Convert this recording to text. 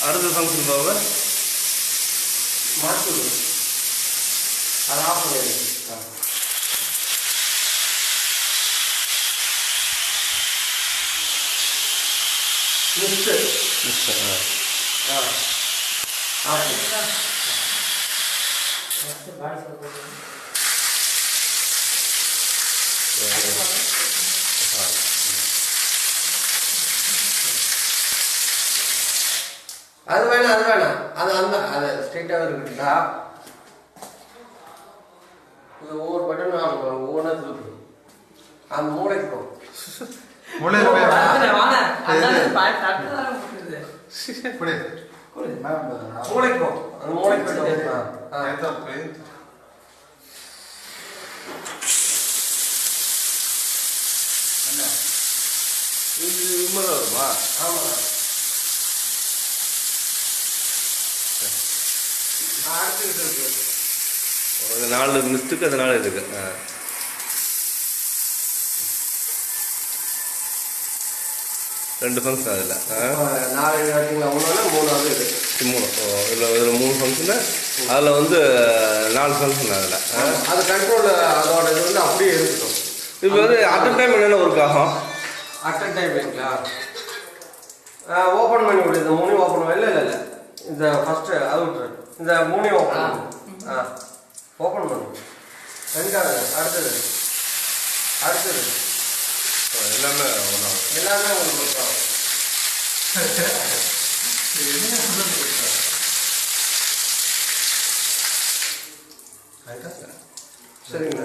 அடுத்த ஃபங்க்ஷன் போக மாற்றி அது ஆஃப் பண்ணிடுங்க. அது வேணாம் அது அது ஸ்ட்ரைட்டாகவே இருக்குங்களா? இது ஒவ்வொரு பட்டன் ஒவ்வொன்றா திருப்பி அந்த மூளைக்கு போகும். மூளைக்கு போகும் அந்த மூளைக்கு போயிட்டு இது விமலா வருமா? ஆமாம். அடுத்துக்கிட்டு இருக்கு. அது 4 மிஸ்டுக்கு அதனால இருக்கு. ரெண்டு ஃபங்க்ஷன் அதில் 4 எடுத்தீங்களா? 3 இது 3. இதில் 3 ஃபங்க்ஷனு, அதில் வந்து 4 ஃபங்க்ஷன் அதில். அது கண்ட்ரோல் அதோட இது வந்து அப்படியே இருக்கட்டும். இப்போ வந்து அட் டைம் என்னென்ன ஒர்க் ஆகும்? அட் டைம் இல்லைங்களா? ஓப்பன் பண்ணி விடு. இந்த 3 ஓப்பன் பண்ணி இல்லை இந்த ஃபஸ்ட்டு அது விட்டுரு. இந்த 3 ஓப்பன் ஓப்பன் பண்ணு. ரெண்டாவது அடுத்தது எல்லாமே ஒன்றா எல்லாமே உங்களுக்கு சரிங்களா?